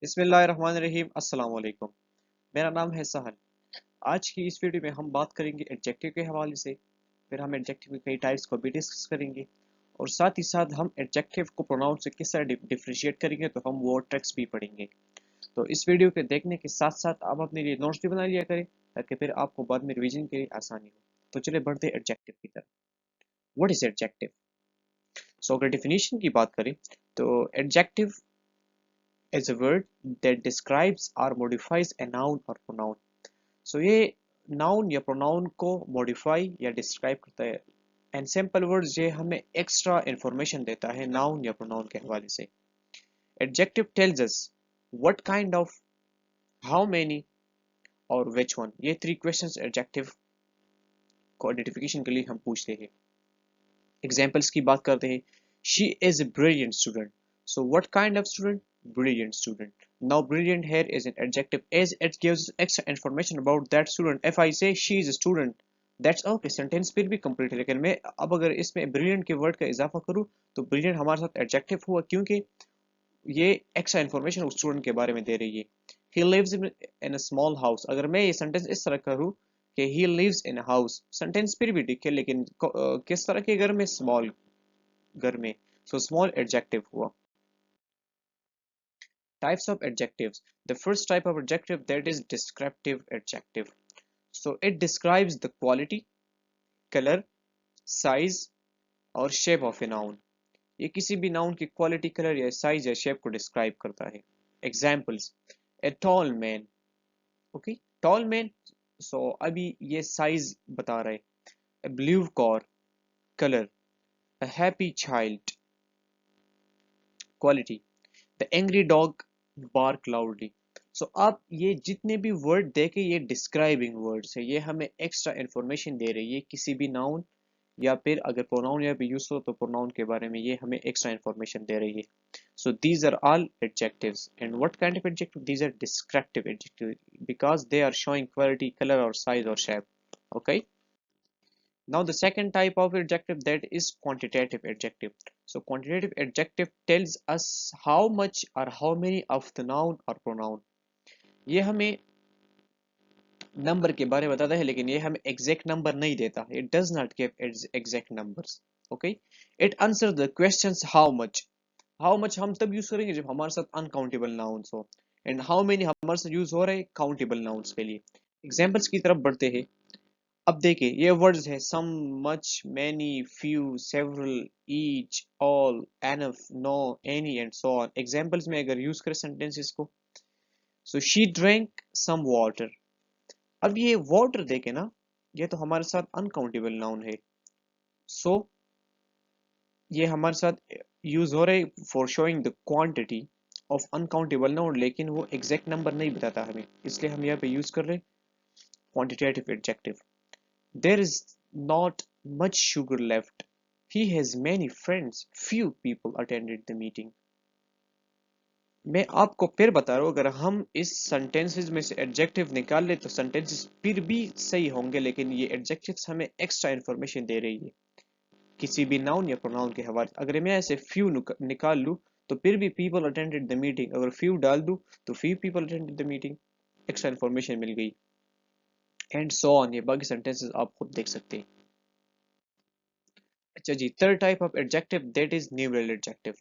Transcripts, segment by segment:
बिस्मिल्लाहिर्रहमानिर्रहीम अस्सलाम वालेकुम। मेरा नाम है सहल। आज की इस वीडियो में हम बात करेंगे एडजेक्टिव के हवाले से। फिर हम एडजेक्टिव के कई टाइप्स को भी डिस्कस करेंगे और साथ ही साथ हम एडजेक्टिव को प्रोनाउंस से किस तरह डिफरेंशिएट करेंगे, तो हम वो ट्रिक्स भी पढ़ेंगे। तो इस वीडियो के देखने के साथ साथ आप अपने लिए नोट्स भी बना लिया करें ताकि फिर आपको बाद में रिवीजन के लिए आसानी हो। तो चलिए बढ़ते एडजेक्टिव की तरफ। What is adjective? सो अगर डेफिनेशन की बात करें तो adjective is a word that describes or modifies a noun or pronoun. So ये noun या pronoun को modify या describe करता है। एंड सिंपल वर्ड्स ये हमें एक्स्ट्रा इंफॉर्मेशन देता है नाउन या प्रोनाउन के हवाले से। Adjective tells us what kind of, how many और व्हिच वन। ये थ्री क्वेश्चंस एडजेक्टिव को आइडेंटिफिकेशन के लिए हम पूछते हैं। एग्जांपल्स की बात करते हैं। She is a brilliant student. So what kind of student? Brilliant student. Now brilliant here is an adjective as it gives extra information about that student. If I say she is a student, that's okay, sentence फिर भी complete है। लेकिन मैं अब अगर इसमें brilliant के word का इजाफा करूँ तो brilliant हमारे साथ adjective हुआ क्योंकि ये extra information उस student के बारे में दे रही है। He lives in a small house। अगर मैं ये sentence इस तरह करूँ कि he lives in a house, sentence फिर भी ठीक है लेकिन किस तरह के घर में? small घर में। So small adjective हुआ। Types of adjectives. The first type of adjective, that is descriptive adjective. So it describes the quality, color, size और shape of a noun. ये किसी भी noun की quality, color या size या shape को describe करता है। Examples: a tall man. Okay, tall man. So अभी ये size बता रहा है। A blue car, color. A happy child, quality. The angry dog bark loudly. सो आप ये जितने भी वर्ड देखे ये डिस्क्राइबिंग वर्ड्स है, ये हमें एक्स्ट्रा इंफॉर्मेशन दे रही है किसी भी नाउन या फिर अगर प्रोनाउन या भी यूज हो तो प्रोनाउन के बारे में ये हमें एक्स्ट्रा इंफॉर्मेशन दे रही है। So these are all adjectives. And what kind of adjective? These are descriptive adjective because they are showing quality, colour और साइज और shape. Okay, now the second type of adjective, that is quantitative adjective. So quantitative adjective tells us how much or how many of the noun or pronoun. ये हमें number के बारे में बताता है लेकिन ये हमें एग्जैक्ट नंबर नहीं देता। It does not give exact numbers. Okay, it answers the questions how much. How much हम तब यूज करेंगे जब हमारे साथ अनकाउंटेबल नाउन्स हो, एंड how many हमारे साथ यूज हो रहे हैं काउंटेबल नाउन्स के लिए। एग्जाम्पल्स की तरफ बढ़ते हैं। अब देखिए ये वर्ड्स है some, much, many, few, several, each, all, enough, no, any and so on. Examples में अगर यूज करें सेंटेंसेस को, so she drink some water. अब ये वाटर देखे ना, ये तो हमारे साथ अनकाउंटेबल नाउन है। सो ये हमारे साथ यूज हो रहा है for showing the quantity of uncountable noun, लेकिन वो एग्जैक्ट नंबर नहीं बताता हमें, इसलिए हम यहाँ पे यूज कर रहे हैं quantitative adjective. There is not much sugar left. He has many friends. Few people attended the meeting. मैं आपको फिर बता रहा हूँ, अगर हम इस सेंटेंसेस में से एडजेक्टिव निकाल ले तो सेंटेंसेस फिर भी सही होंगे, लेकिन ये एडजेक्टिव्स हमें एक्स्ट्रा इन्फॉर्मेशन दे रही है किसी भी नाउन या प्रोनाउन के हवाले। अगर मैं ऐसे फ्यू निकाल लूँ तो फिर भी पीपल अटेंडेड द मीटिंग, अगर फ्यू डाल दूँ तो few people attended the meeting, extra information मिल गई। एंड सो ऑन, ये बाकी सेंटेंसेस आप खुद देख सकते हैं। अच्छा जी, third type of adjective, that is numeral adjective.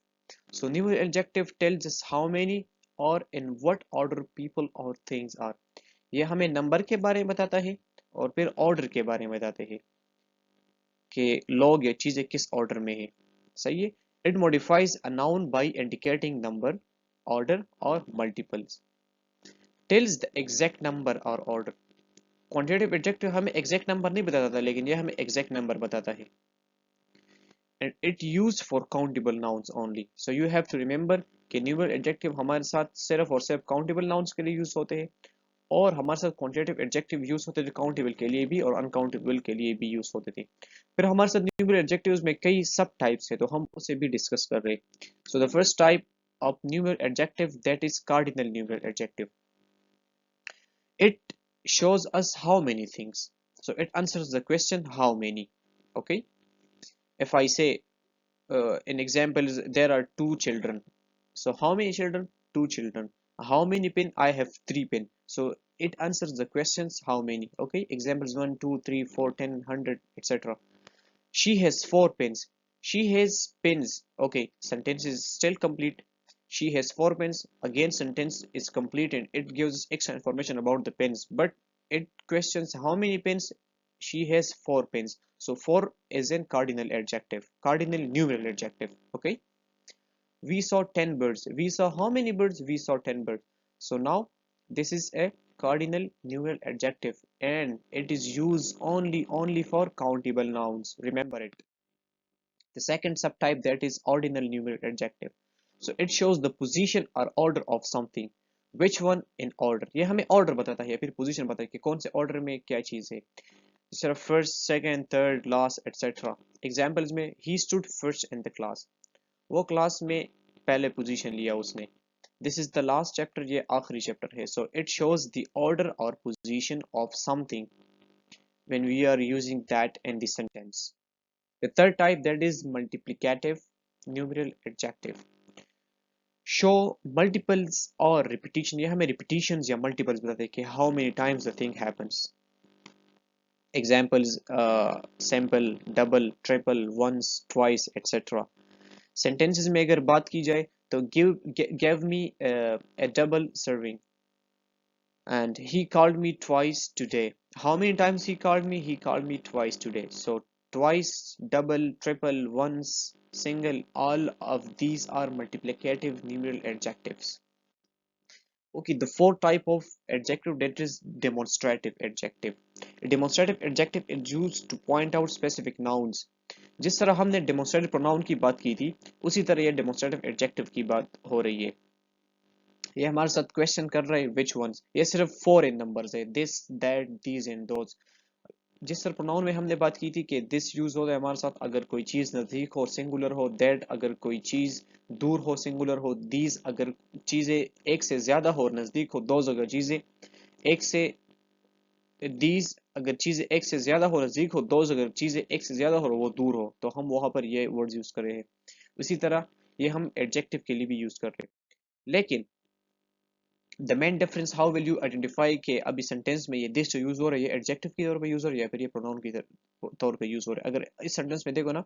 So numeral adjective tells us how many or in what order people or things are. ये हमें नंबर के बारे में बताता है और फिर ऑर्डर के बारे में बताते हैं कि लोग या चीजें किस ऑर्डर में है। सही है। It modifies a noun by indicating number, order और multiples. Tells the exact number or order. Quantitative adjective हमें exact number नहीं बताता था लेकिन ये हमें exact number बताता है। And it used for countable nouns only. So you have to remember कि numeral adjective हमारे साथ सिर्फ और सिर्फ countable nouns के लिए यूज होते हैं और हमारे साथ quantitative adjective यूज होते थे countable के लिए भी और uncountable के लिए भी यूज होते थे। फिर हमारे साथ numeral adjectives में कई सब टाइप्स है तो हम उसे भी डिस्कस कर रहे हैं। So the first type of numeral adjective, that is cardinal numeral adjective. It shows us how many things. So it answers the question how many. Okay. If I say an example is there are two children. So how many children? Two children. How many pen? I have 3 pen. So it answers the questions how many. Okay, examples 1, 2, 3, 4, 10, 100, etc. She has 4 pens. She has pens. Okay, sentence is still complete. She has 4 pens. Again, sentence is complete and it gives extra information about the pens. But it questions how many pens. She has 4 pens. So 4 is an cardinal adjective, cardinal numeral adjective. Okay. We saw 10 birds. We saw how many birds? We saw 10 birds. So now this is a cardinal numeral adjective and it is used only for countable nouns. Remember it. The second subtype, that is ordinal numeral adjective. So it shows the position or order of something. Which one in order? ये हमें order बताता है या फिर position बताता है कि कौन से order में क्या चीज है. सिर्फ first, second, third, last, etc. Examples में he stood first in the class. वो क्लास में पहले पोजीशन लिया उसने. This is the last chapter, ये आखिरी chapter है. So it shows the order or position of something when we are using that in the sentence. The third type, that is multiplicative numeral adjective. Show multiples or repetition. ये हमें repetitions या multiples बताते हैं कि how many times the thing happens. Examples sample, double, triple, once, twice, etc. Sentences में अगर बात की जाए तो give me a double serving and he called me twice today. How many times he called me? He called me twice today. So twice, double, triple, once, single, all of these are multiplicative numeral adjectives. Okay, the fourth type of adjective, that is demonstrative adjective. A demonstrative adjective is used to point out specific nouns. जिस तरह हमने demonstrative pronoun की बात की थी उसी तरह ये demonstrative adjective की बात हो रही है. ये हमारे साथ क्वेश्चन कर रहे हैं which ones. ये सिर्फ 4 इन नंबर्स है, this, that, these and those. जिस तरह प्रोनाउन में हमने बात की थी कि this यूज होता है हमारे साथ अगर कोई चीज नजदीक हो सिंगुलर हो, that अगर कोई चीज दूर हो सिंगुलर हो, these अगर चीजें एक से ज्यादा हो नजदीक हो, those अगर चीजें एक से these अगर चीजें एक से ज्यादा हो नजदीक हो, those अगर चीजें एक से ज्यादा हो वो दूर हो, तो हम वहां पर ये वर्ड्स यूज कर रहे हैं. इसी तरह ये हम एडजेक्टिव के लिए भी यूज कर रहे हैं. लेकिन the main difference, how will you identify कि अभी सेंटेंस में ये दिस जो यूज हो रहा है ये एडजेक्टिव के तौर पे यूज हो रहा है या फिर ये प्रोनाउन के तौर पे यूज हो रहा है. अगर इस सेंटेंस में देखो ना,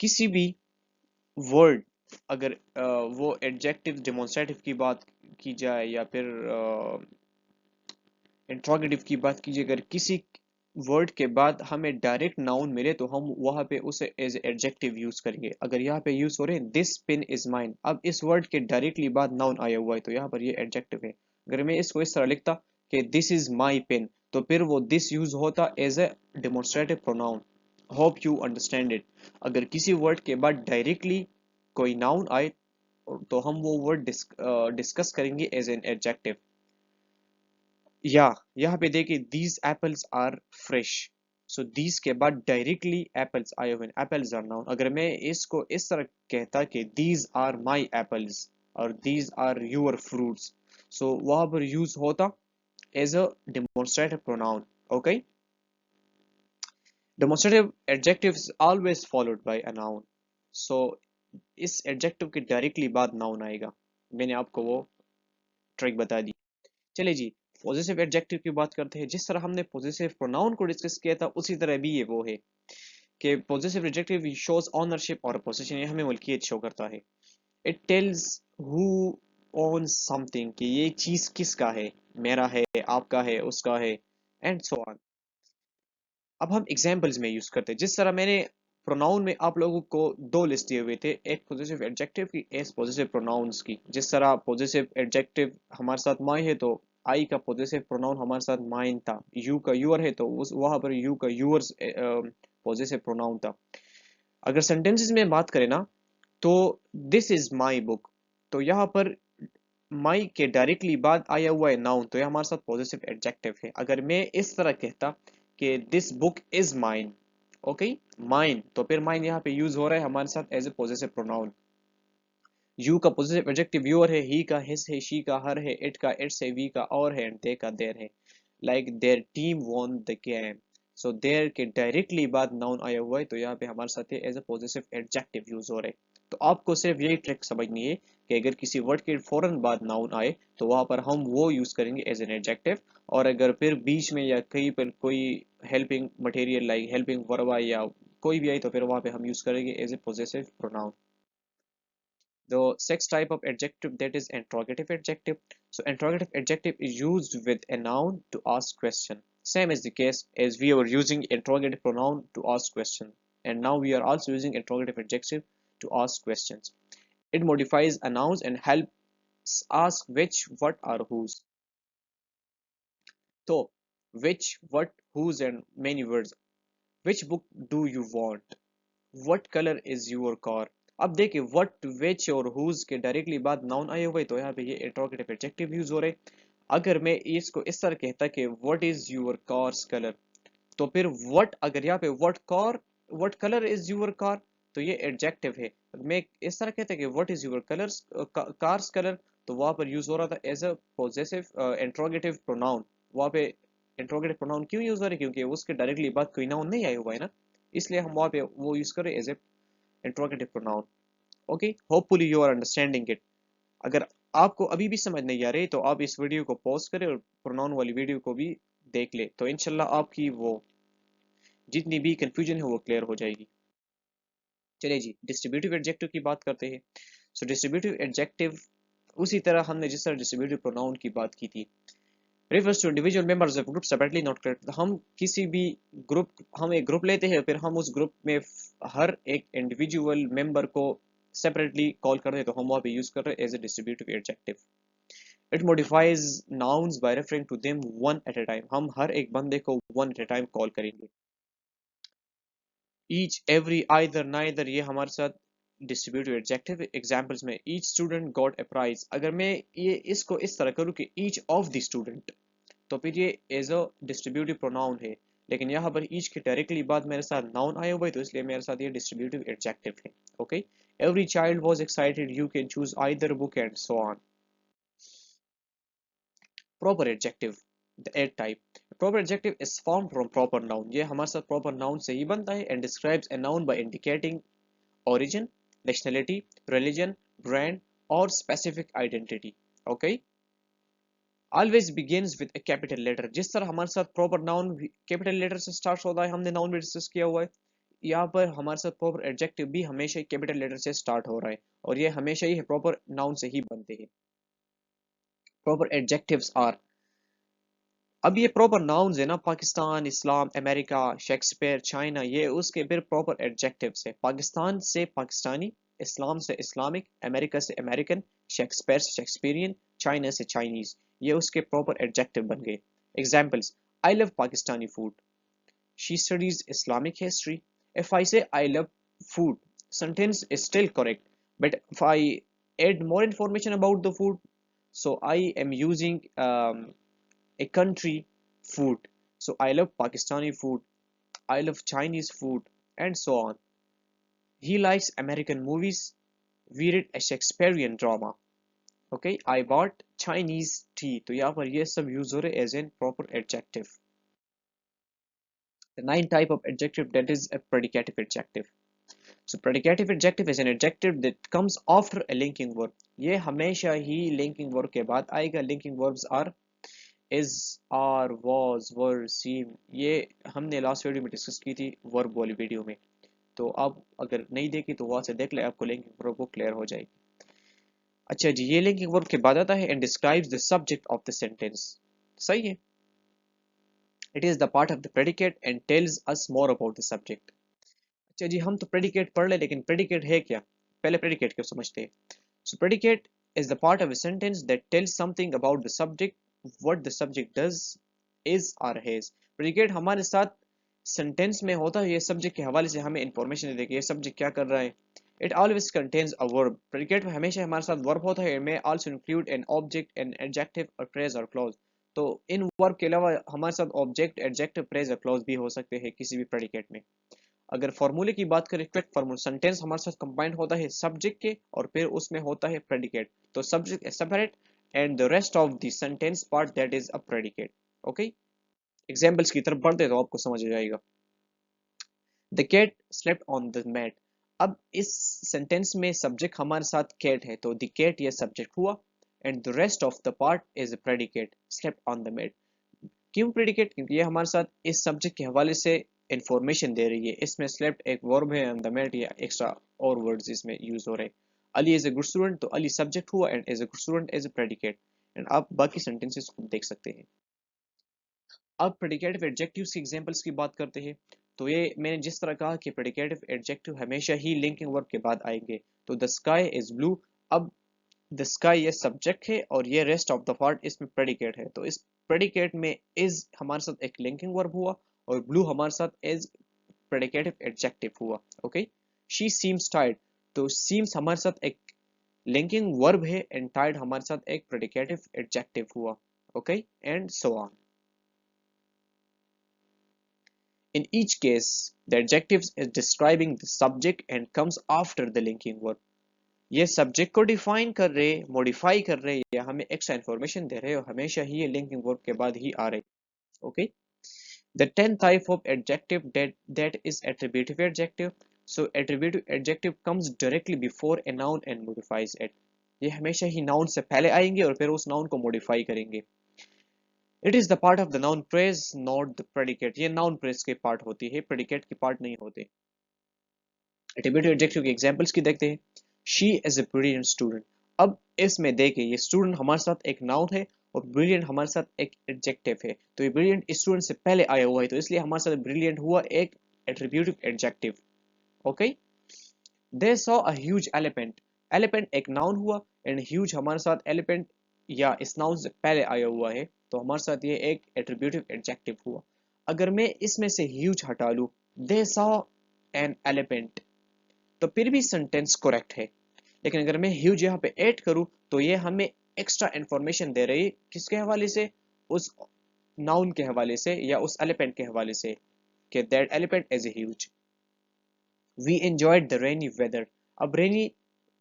किसी भी वर्ड अगर वो एडजेक्टिव डेमोन्स्ट्रेटिव की बात की जाए या फिर इंट्रोगेटिव की बात कीजिए, अगर किसी वर्ड के बाद हमें डायरेक्ट नाउन मिले तो हम वहां पे उसे एज एडजेक्टिव यूज करेंगे. अगर यहाँ पे यूज हो रहे हैं दिस पेन इज माइन, अब इस वर्ड के डायरेक्टली बाद नाउन आया हुआ है तो यहाँ पर ये एडजेक्टिव है. अगर मैं इसको इस तरह लिखता कि दिस इज माई पेन तो फिर वो दिस यूज होता as a demonstrative pronoun. Hope you understand it. अगर किसी वर्ड के बाद डायरेक्टली कोई नाउन आए तो हम वो वर्ड डिस्कस करेंगे एज एन एडजेक्टिव. या यहाँ पे देखिए these apples are fresh. So these के बाद डायरेक्टली एप्पल्स आए हुए हैं, एप्पल्स आर नाउन. अगर मैं इसको इस तरह कहता कि these are my apples और these are your fruits, सो वहां पर यूज होता as a demonstrative pronoun. Okay, demonstrative adjective is always followed by a noun. So इस एडजेक्टिव के डायरेक्टली बाद नाउन आएगा. मैंने आपको वो ट्रिक बता दी. चलिए जी, पॉजिटिव एडजेक्टिव की बात करते हैं. जिस तरह हमने पॉजिटिव प्रोनाउन को डिस्कस किया था उसी तरह भी ये वो है कि पॉजिटिव एडजेक्टिव शोज ओनरशिप और पोजीशन, ये हमें मलकियत शो करता है. It tells who owns something, कि ये चीज किसका है, मेरा है, आपका है, उसका है, एंड सो ऑन. अब हम एग्जांपल्स में यूज करते हैं. जिस तरह मैंने प्रोनाउन में आप लोगों को दो लिस्ट दिए हुए थे, एक पॉजिटिव एडजेक्टिव की, एक पॉजिटिव प्रोनाउंस की. जिस तरह पॉजिटिव एडजेक्टिव हमारे साथ माई है तो आई का पॉजिटिव प्रोनाउन हमारे साथ माइन था. यू का यूअर है तो उस वहां पर यू का यूअर्स पॉजिटिव प्रोनाउन था. अगर सेंटेंसेस में बात करें ना तो दिस इज माई बुक, तो यहाँ पर माई के डायरेक्टली बाद आया हुआ है नाउन, तो यह हमारे साथ पॉजिटिव एडजेक्टिव है. अगर मैं इस तरह कहता कि this book is mine, okay, mine, तो फिर माइन यहाँ पे यूज हो रहा है हमारे साथ as a positive pronoun. You का पॉजिटिव एडजेक्टिव योर है, ही का हिज है, शी का हर है, इट का इट्स है, वी का और है, एंड दे का देयर है. Like their team won the game, so their के डायरेक्टली बाद नाउन आया हुआ है तो यहाँ पे हमारे साथ as a positive adjective use हो रहा है. तो आपको सिर्फ यही ट्रिक समझनी है कि अगर किसी वर्ड के फौरन बाद नाउन आए तो वहां पर हम वो यूज करेंगे एज एन एडजेक्टिव, और अगर फिर बीच में या कहीं पर कोई helping material like helping verb आए या कोई भी आई तो फिर वहां पे हम यूज करेंगे as a possessive pronoun. The sixth type of adjective, that is interrogative adjective. So interrogative adjective is used with a noun to ask question. Same as the case as we were using interrogative pronoun to ask question. And now we are also using interrogative adjective to ask questions. It modifies a noun and helps ask which, what, or whose. So which, what, whose and many words. Which book do you want? What color is your car? अब देखिए what, which और whose के directly बाद noun आए हुए तो यहाँ पे ये इंट्रोगेटिव एडजेक्टिव यूज हो रहे। अगर मैं इसको इस तरह कहता कि what is your car's color, तो फिर what अगर यहाँ पे what color is your car तो ये एडजेक्टिव है। मैं इस तरह कहता कि what is your colors car's color तो वहां पर यूज हो रहा था as a possessive interrogative pronoun. वहां पे इंट्रोगेटिव प्रोनाउन क्यों यूज हो रहा है, क्योंकि उसके डायरेक्टली बाद कोई नाउन नहीं आया हुआ है ना, इसलिए हम वहां पे वो यूज करें as a interrogative pronoun. Okay, hopefully you are understanding it. अगर आपको अभी भी समझ नहीं आ रही तो आप इस वीडियो को पॉज करें और प्रोनाउन वाली वीडियो को भी देख ले, तो इंशाल्लाह आपकी वो जितनी भी कंफ्यूजन है वो क्लियर हो जाएगी। चलिए जी, डिस्ट्रीब्यूटिव एडजेक्टिव की बात करते हैं। सो डिस्ट्रीब्यूटिव एडजेक्टिव उसी तरह हमने जिस तरह डिस्ट्रीब्यूटिव प्रोनाउन की बात की थी, refers to individual members of group separately not connected। हम किसी भी ग्रुप हम एक ग्रुप लेते हैं फिर हम उस ग्रुप में हर एक इंडिविजुअल मेंबर को सेपरेटली कॉल करते हैं तो हम वहाँ पे यूज कर रहे हैं as a distributive adjective. It modifies nouns by referring to them one at a time. हम हर एक बंदे को one at a time call करेंगे। ईच एवरी आइदर नाइदर ये हमारे साथ डिस्ट्रीब्यूटिव एडजेक्टिव एग्जांपल्स में each student got a prize. अगर मैं ये इसको इस तरह करूँ कि ईच ऑफ द स्टूडेंट तो फिर ये एज अ डिस्ट्रीब्यूटिव प्रोनाउन है, लेकिन यहाँ पर ईच के डायरेक्टली बाद मेरे साथ नाउन आए हुए तो इसलिए मेरे साथ ये डिस्ट्रीब्यूटिव एडजेक्टिव है। Okay, every child was excited, you can choose either book and so on. Proper adjective, the eighth type. Proper adjective is form from proper noun. ये हमारे साथ प्रॉपर नाउन से ही बनता है and describes a noun by indicating origin, nationality, religion, brand or specific identity. Okay, always begins with a capital letter। जिस तरह हमारे साथ प्रॉपर नाउन कैपिटल लेटर से स्टार्ट होता है, हमने नाउन भी डिस्कस किया हुआ है, यहाँ पर हमारे साथ प्रॉपर एडजेक्टिव भी हमेशा ही कैपिटल लेटर से स्टार्ट हो रहा है और ये हमेशा ही प्रॉपर नाउन से ही बनते हैं। प्रॉपर एडजेक्टिव्स आर, अब ये प्रॉपर नाउन्स है ना, पाकिस्तान, इस्लाम, अमेरिका, शेक्सपियर, चाइना, ये उसके फिर प्रॉपर एडजेक्टिव्स है। पाकिस्तान से पाकिस्तानी, इस्लाम से इस्लामिक, अमेरिका से अमेरिकन, शेक्सपियर से शेक्सपियरियन, चाइना से चाइनीज, ये उसके प्रॉपर एडजेक्टिव बन गए। Examples, I love Pakistani food, she studies Islamic history. If I say I love food, sentence is still correct, but if I add more information about the food, so I am using a country food. So I love Pakistani food, I love Chinese food, and so on. He likes American movies. We read a Shakespearean drama. Okay, I bought Chinese tea. तो यहाँ पर ये सब use हो रहे as in proper adjective. The ninth type of adjective, that is a predicative adjective. So predicative adjective is an adjective that comes after a linking verb. ये हमेशा ही linking verb के बाद आएगा। Linking verbs are is, are, was, were, seem। ये हमने last video में discuss की थी वर्ब वाली वीडियो में, तो आप अगर नहीं देखी तो वहां से देख ले, आपको लिंकिंग वर्ब वो क्लियर हो जाएगी। अच्छा जी, ये लिंकिंग वर्ब के बाद आता है and describes the subject of the sentence. सही है, it is the part of the predicate and tells us more about the subject. अच्छा जी, हम तो प्रेडिकेट पढ़ ले, लेकिन प्रेडिकेट है क्या, पहले प्रेडिकेट को समझते हैं। सो predicate is the part of a sentence that tells something about the subject, what the subject does, is or has। Predicate हमारे साथ सेंटेंस में होता है, ये सब्जेक्ट के हवाले से हमें इंफॉर्मेशन दे देगा, ये सब्जेक्ट क्या कर रहा है। It always contains a verb. Predicate में हमेशा हमारे साथ वर्ब होता है, may also include an object, an adjective, और फ्रेज और क्लॉज। तो इन वर्ब के अलावा हमारे साथ ऑब्जेक्ट, एडजेक्टिव, फ्रेज और क्लॉज भी हो सकते हैं किसी भी प्रेडिकेट में। अगर फॉर्मूले की बात करें, करेक्ट फॉर्मूला, सेंटेंस हमारे साथ कंबाइंड होता है सब्जेक्ट के और फिर उसमें होता है प्रेडिकेट, तो subject is separate and the rest of the sentence part that is a predicate. Okay, examples की तरफ बढ़ते तो आपको समझ आ जाएगा। The cat slept on the mat. अब इस सेंटेंस में सब्जेक्ट हमारे साथ कैट है, तो द कैट ये सब्जेक्ट हुआ, and the rest of the part is predicate slept on the bed. क्यों प्रेडिकेट? क्योंकि ये हमारे साथ इस सब्जेक्ट के हवाले से इंफॉर्मेशन दे रही है। इसमें स्लेप्ट एक वर्ब है, ऑन द बेड या एक्स्ट्रा और वर्ड्स इसमें यूज हो रहे हैं। Ali is a good student, तो अली सब्जेक्ट हुआ and is a good student is a predicate. And आप बाकी सेंटेंसेस को देख सकते हैं। अब प्रेडिकेटिव एडजेक्टिव्स की एग्जांपल्स की बात करते हैं। तो ये मैंने जिस तरह कहा कि प्रेडिकेटिव एडजेक्टिव हमेशा ही लिंकिंग वर्ब के बाद आएंगे। तो द स्काई इज ब्लू, अब द स्काई ये सब्जेक्ट है और ये रेस्ट ऑफ द पार्ट इसमें प्रेडिकेट है। तो इस प्रेडिकेट में इज हमारे साथ एक लिंकिंग वर्ब हुआ और ब्लू हमारे साथ इज प्रेडिकेटिव एडजेक्टिव हुआ। ओके, शी सीम्स टायर्ड, तो सीम्स हमारे साथ एक लिंकिंग वर्ब है एंड टायर्ड हमारे साथ एक प्रेडिकेटिव एडजेक्टिव हुआ। Okay, and so on. In each case, the adjective is describing the subject and comes after the linking verb. ये सब्जेक्ट को डिफाइन कर रहे, मॉडिफाई कर रहे या हमें एक्स्ट्रा इन्फॉर्मेशन दे रहे हो, हमेशा ही ये लिंकिंग वर्ब के बाद ही आ रहे। Okay, the 10th type of adjective that is attributive adjective. So attributive adjective comes directly before a noun and modifies it. ये हमेशा ही नाउन से पहले आएंगे और फिर उस नाउन को मॉडिफाई करेंगे। It is the part of the noun praise not the predicate, ये नाउन प्रेज के पार्ट होती है, प्रेडिकेट के पार्ट नहीं होते। एट्रिब्यूटिव एडजेक्टिव के एग्जांपल्स की देखते हैं। She is a brilliant student, अब इसमें देखें ये स्टूडेंट हमारे साथ एक नाउन है और ब्रिलियंट हमारे साथ एक एडजेक्टिव है। तो ये ब्रिलियंट स्टूडेंट से पहले आया हुआ है, तो इसलिए हमारे साथ ब्रिलियंट हुआ एक attributive adjective. Okay, they saw a huge elephant, elephant एक नाउन हुआ एंड ह्यूज हमारे साथ एलिफेंट या इस नाउन से पहले आया हुआ है, तो हमारे साथ ये एक एट्रिब्यूटिव एडजेक्टिव हुआ। अगर मैं इसमें से ह्यूज हटा लूं, दे सॉ एन एलिफेंट, तो फिर भी सेंटेंस करेक्ट है। लेकिन अगर मैं ह्यूज यहाँ पे ऐड करूं तो ये हमें एक्स्ट्रा इंफॉर्मेशन दे रही है, किसके हवाले से? उस नाउन के हवाले से या उस एलिफेंट के हवाले से, कि that elephant is huge. We enjoyed the rainy weather, अब रेनी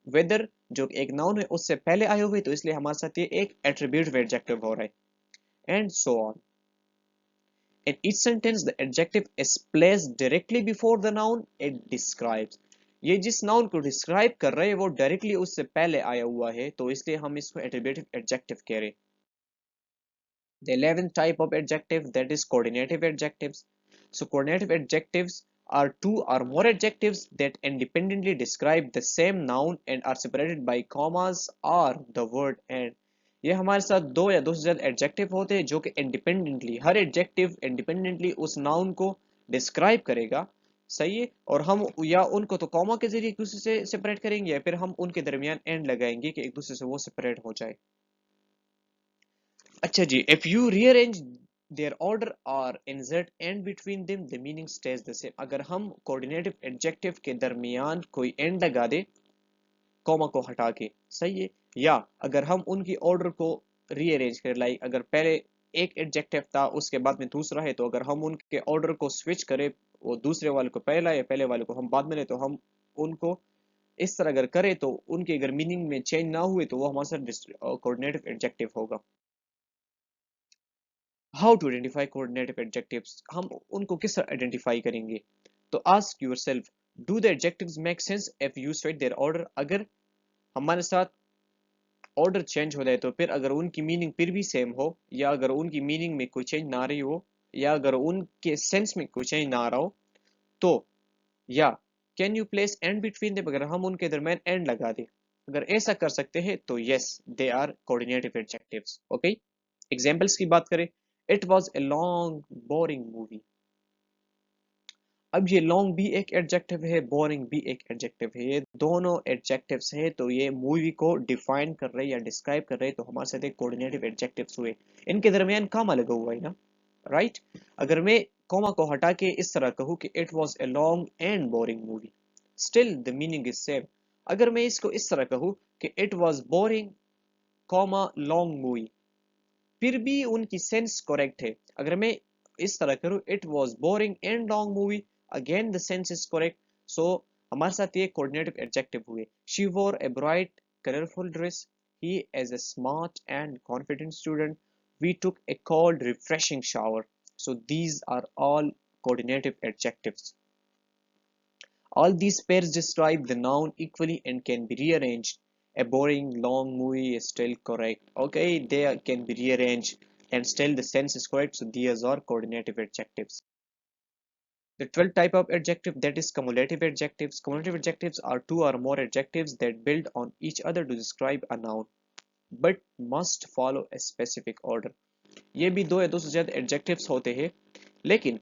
वेदर जो एक नाउन है उससे पहले आए हुए, तो इसलिए हमारे साथ ये एक एट्रीब्यूटिव एडजेक्टिव हो रहा है। And so on. In each sentence, the adjective is placed directly before the noun it describes. ये जिस नाउन को डिस्क्राइब कर रहे हैं वो डायरेक्टली उससे पहले आया हुआ है, तो इसलिए हम इसको एट्रीब्यूटिव एडजेक्टिव कह रहे हैं। The 11th type of adjective, that is coordinative adjectives. So coordinative adjectives are two or more adjectives that independently describe the same noun and are separated by commas or the word and. ये हमारे साथ दो या दो से ज्यादा adjective होते हैं जो कि इंडिपेंडेंटली, हर एडजेक्टिव इंडिपेंडेंटली उस नाउन को डिस्क्राइब करेगा। सही है, और हम या उनको तो कॉमा के जरिए एक दूसरे से सेपरेट करेंगे या फिर हम उनके दरमियान एंड लगाएंगे कि एक दूसरे से वो सेपरेट हो जाए। अच्छा जी, if you rearrange their order or insert end between them the meaning stays the same. अगर हम coordinative adjective के दरमियान कोई end लगा दे कॉमा को हटा के, सही है, या अगर हम उनकी ऑर्डर को रीअरेंज करें, लाइक अगर पहले एक एडजेक्टिव था उसके बाद में दूसरा है, तो अगर हम उनके ऑर्डर को स्विच करें, वो दूसरे वाले को पहला या पहले वाले को हम बाद में ले, तो हम उनको इस तरह अगर करें तो उनके अगर मीनिंग में चेंज ना हुए तो वो हमारे साथ कोऑर्डिनेटिव एडजेक्टिव होगा। How to identify coordinative adjectives, हम उनको किस तरह आइडेंटिफाई करेंगे? तो ask yourself, do the adjectives make sense if you swap their order? अगर हमारे साथ ऑर्डर चेंज हो जाए तो फिर अगर उनकी मीनिंग फिर भी सेम हो, या अगर उनकी मीनिंग में कोई चेंज ना रही हो, या अगर उनके सेंस में कोई चेंज ना रहा हो, तो या can you place and between them, अगर हम उनके दरमियान एंड लगा दें, अगर ऐसा कर सकते हैं तो yes they are coordinative adjectives. Okay, examples की बात करें। It was a long boring movie, अब ये लॉन्ग भी एक एडजेक्टिव है, बोरिंग भी एक एडजेक्टिव है, ये दोनों एडजेक्टिव्स है, तो ये मूवी को डिफाइन कर रहे या डिस्क्राइब कर रहे, तो हमारे साथ एक कोऑर्डिनेटिव एडजेक्टिव्स हुए। इनके दरमियान कॉमा लगा हुआ है ना, राइट। अगर मैं कॉमा को हटा के इस तरह कहूँ कि it was a long and boring movie, still the meaning is same. अगर मैं इसको इस तरह कहूँ कि it was boring comma long movie, फिर भी उनकी सेंस करेक्ट है। अगर मैं इस तरह करूँ it was boring and long movie, again the sense is correct. So हमारे साथ ये कोऑर्डिनेटिव एडजेक्टिव हुए। She wore a bright colourful dress, he is a smart and confident student, we took a cold refreshing shower. So these are all coordinative adjectives. All these pairs describe the noun equally and can be rearranged. A boring long movie is still correct. Okay, they can be rearranged and still the sense is correct. So these are coordinative adjectives. The 12th type of adjective, that is cumulative adjectives. Cumulative adjectives are two or more adjectives that build on each other to describe a noun but must follow a specific order. ये भी दो या दो से ज्यादा adjectives होते हैं लेकिन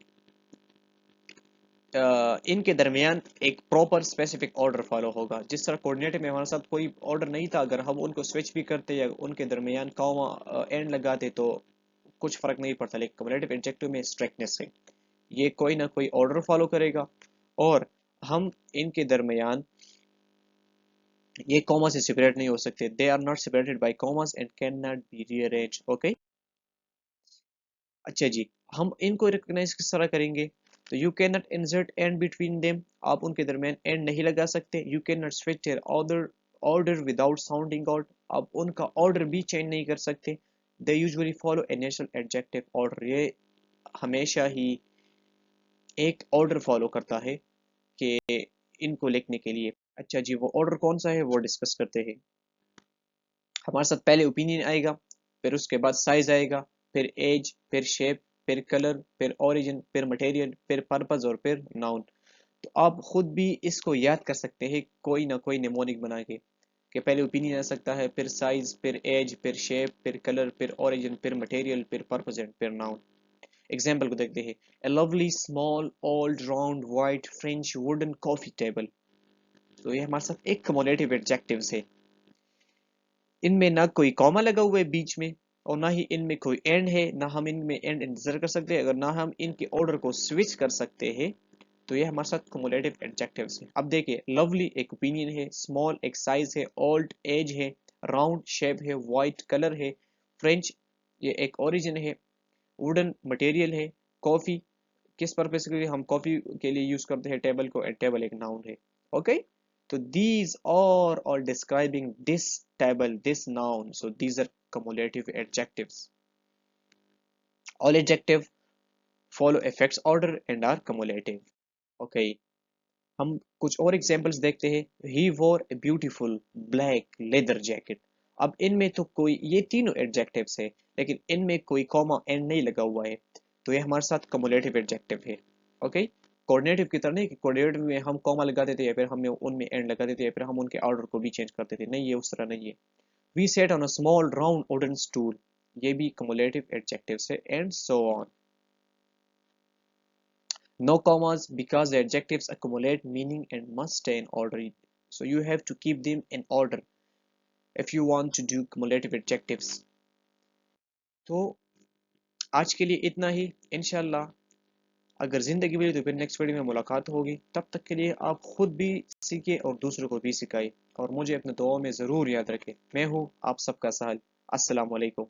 इनके दरमियान एक प्रॉपर स्पेसिफिक ऑर्डर फॉलो होगा। जिस तरह कोऑर्डिनेटर में हमारे साथ कोई ऑर्डर नहीं था, अगर हम उनको स्विच भी करते या उनके दरमियान कॉमा एंड लगाते तो कुछ फर्क नहीं पड़ता, लेकिन कम्युलेटिव एडजेक्टिव में स्ट्रिक्टनेस है, ये कोई ना कोई ऑर्डर फॉलो करेगा और हम इनके दरमियान ये कॉमा से सेपरेट नहीं हो सकते। They are not separated by commas and can not be rearranged. Okay, अच्छा जी, हम इनको रिकॉग्नाइज किस तरह करेंगे? तो you can not insert and between them, आप उनके दरमियान एंड नहीं लगा सकते। You can not switch their order without sounding out, आप उनका ऑर्डर भी चेंज नहीं कर सकते। They usually follow a natural adjective order, ये हमेशा ही एक ऑर्डर फॉलो करता है कि इनको लिखने के लिए। अच्छा जी, वो ऑर्डर कौन सा है वो डिस्कस करते हैं। हमारे साथ पहले ओपिनियन आएगा, फिर उसके बाद साइज आएगा, फिर एज, फिर शेप, फिर कलर, फिर ओरिजिन, फिर मटेरियल, फिर पर्पस और फिर नाउन। तो आप खुद भी इसको याद कर सकते हैं कोई ना कोई निमोनिक बना के, कि पहले ओपिनियन आ सकता है, फिर साइज, फिर एज, फिर शेप, फिर कलर, फिर ओरिजिन, फिर मटेरियल, फिर पर्पस एंड फिर नाउन। एग्जाम्पल को देखते हैं। ए lovely small old round white French wooden coffee table. तो ये हमारे साथ एक कम्युलेटिव एडजेक्टिव्स है। इनमें ना कोई कॉमा लगा हुआ है बीच में और ना ही इनमें कोई एंड है, ना हम इनमें एंड इंतजार कर सकते हैं, अगर ना हम इनके ऑर्डर को स्विच कर सकते हैं। तो ये हमारे साथ कम्युलेटिव एडजेक्टिव्स है। अब देखिए, लवली एक ओपिनियन है, स्मॉल एक साइज है, ओल्ड एज है, राउंड शेप है, वाइट कलर है, फ्रेंच ये एक ओरिजिन है, वुडन मटेरियल है, कॉफी किस पर्पस के लिए हम कॉफी के लिए यूज करते हैं टेबल को, टेबल एक नाउन है। ओके, तो these are all describing this table, this noun, so these are cumulative adjectives. All adjective follow effects order and are cumulative. Okay, हम कुछ और एग्जांपल्स देखते हैं। he wore a beautiful black leather jacket। अब इनमें तो कोई, ये तीनों एडजेक्टिव्स है लेकिन इनमें कोई कॉमा एंड नहीं लगा हुआ है, तो ये हमारे साथ कम्युलेटिव एडजेक्टिव है। ओके, कोऑर्डिनेटिव की तरह नहीं कि कोऑर्डिनेटिव में हम कॉमा लगा देते या फिर हम उनमें एंड लगा देते या फिर हम उनके ऑर्डर को भी चेंज कर देते, नहीं ये उस तरह नहीं है। We sat on a small round wooden stool, ये भी कम्युलेटिव एडजेक्टिव्स है and so on. No commas because the adjectives accumulate meaning and must stay in order. So you have to keep them in order if you want to do cumulative adjectives. तो आज के लिए इतना ही। इंशाल्लाह अगर ज़िंदगी मिली तो फिर नेक्स्ट वीडियो में मुलाकात होगी। तब तक के लिए आप खुद भी सीखिए और दूसरों को भी सिखाइए और मुझे अपने दुआओं में ज़रूर याद रखें। मैं हूँ आप सबका साहिल। अस्सलाम वालेकुम।